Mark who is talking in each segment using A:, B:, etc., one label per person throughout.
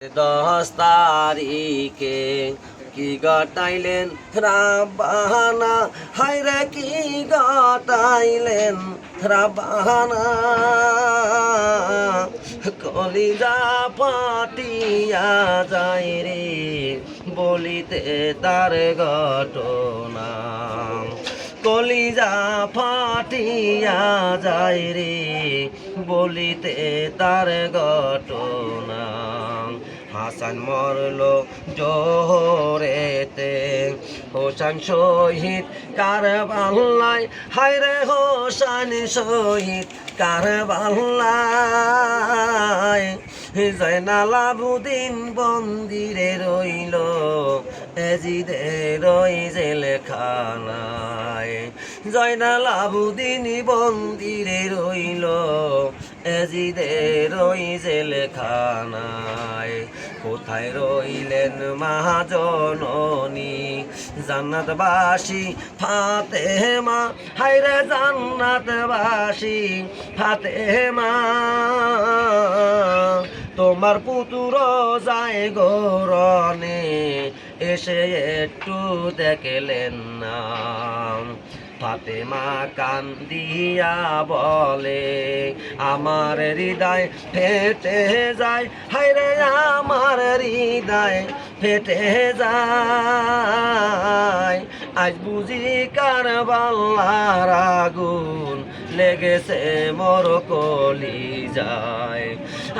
A: 10 তারিখে কি গটাইলেন রাব্বানা, হায়রে কি গটাইলেন রাব্বানা। কলিজা পাটিয়া যায় রে বলিতে তার ঘটনা, কলিজা ফাটিয়া যায় রে বলিতে তার ঘটনা। হাসান মরল জোহরেতে, হোসেন শহীদ কারবালায়, হায়রে হোসেন শহীদ কারবালায়। জয়নাল আবুদ্দিন বন্দিরে রইল এজিদের ওই জেলখানায়, জয়নাল আবুদ্দিন বন্দিরে রইল এজিদের ওই জেলখানায়। কোথায় রইলেন মহাজননী জান্নাতবাসী ফাতেমা, হায়রে জান্নাতবাসী ফাতেমা। তোমার পুতুর যায় গরনে, এসে একটু দেখলেন না। ফাতেমা কান্দিয়া বলে, আমার হৃদয় ফেটে যায়, হায়রে আমার হৃদয় ফেটে যায়। আজ বুঝি কারবালার আগুন লেগেছে মোর কলিজায়,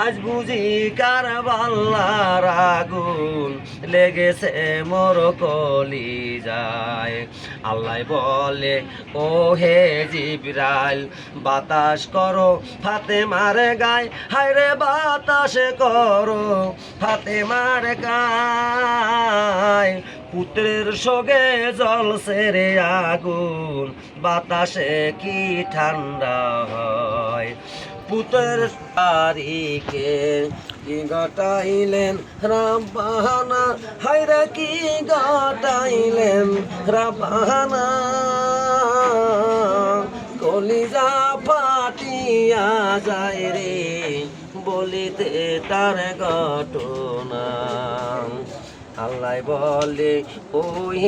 A: আজ বুঝি কারবালার আগুন লেগেছে মোর কলিজায়। আল্লাহ বলে, ও হে জিবরাইল বাতাস করো ফাতেমার গায়, হায়রে বাতাস করো ফাতেমার গায়। পুত্রের সঙ্গে জ্বলছে রে আগুন, বাতাসে কি ঠান্ডা হয়। পুত্রের তারিখে কি গটাইলেন রাব্বানা, হায়রে কি গটাইলেন রাব্বানা। কলিজা ফাটিয়া যায় রে বলিতে তার ঘটনা। আল্লাহ বলে, ওই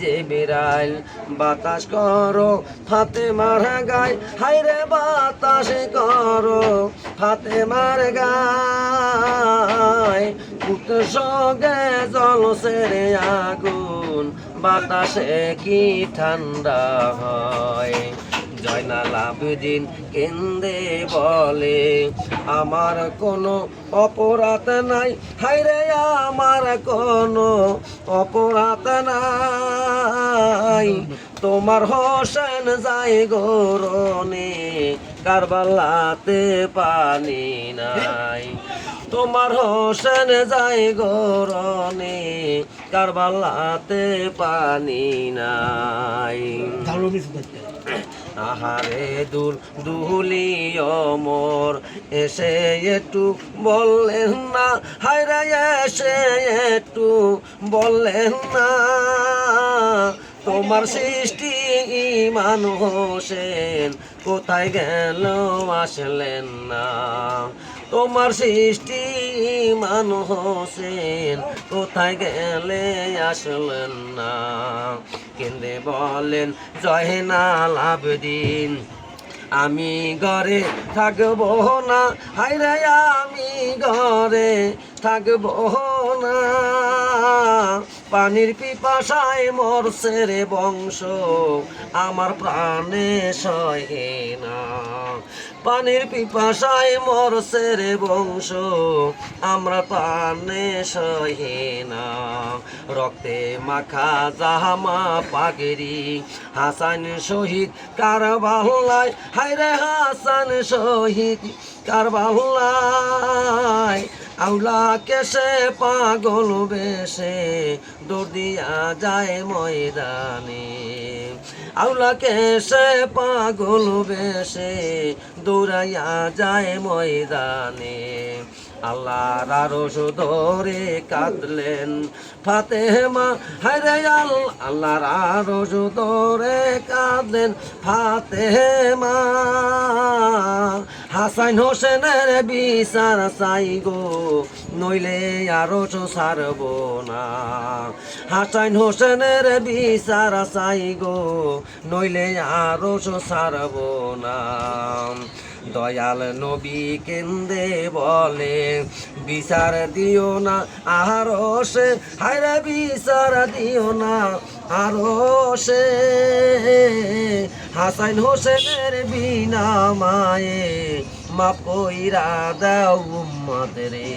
A: জিবরাইল বাতাস করো ফাতেমার গায়, হায়রে বাতাস করো ফাতেমার গায়। পুত্র সঙ্গে জ্বলছে রে আগুন, বাতাসে কি ঠান্ডা হয়। জয়নাল আবুদ্দিন কেন্দে বলে, আমার কোনো অপরাধ নাই, হায়রে আমার কোনো অপরাধ নাই। তোমার হোসেন যায় গরনে, কারবালাতে পানি নাই। তোমার হোসেন যায় গরনে, কারবালাতে পানি নাই। আহারে দুল দুলিও মোর এসে একটু বললেন না, হায়রে এসে একটু বললেন না। তোমার সৃষ্টি ইমান হোসেন কোথায় গেল আসলেন না। তোমার সৃষ্টি ইমান হোসেন কোথায় গেলে আসলেন না। কেন্দে বলেন জয়নাল আবুদ্দিন, আমি ঘরে থাকবো না, হায়রে আমি ঘরে থাকবো না। পানির পিপাসায় মরছে রে বংশ, আমার প্রাণে সহে না। পানির পিপাসায় মরছে রে বংশ, আমরা প্রাণে সহে না। রক্তে মাখা জামা পাগড়ি, হাসান শহীদ কারবালায়, হায়রে হাসান শহীদ কারবালায়। আউলা কেসে পাগল বেশে দৌড় দিয়া যায় ময়দানে, আউলা কেসে পাগল বেশে দৌড়াইয়া যায় ময়দানে। আল্লাহর আরশ ধরে কাঁদলেন ফাতেমা, হায়রে আল্লাহর আরশ ধরে কাঁদলেন ফাতেমা। হাসান হোসেনের বিচার চাই গো নইলে আরো ছাড়ব না হাসান হোসেনের বিচার চাই গো নইলে আরো ছাড়ব না দয়াল নবী কেন্দে বলে বিচার দিও না আরো সে হায়রে বিচার দিও না আরো সে হাসান হোসেনের বিনা মায়ে মাফ কইরা দাও উম্মত রে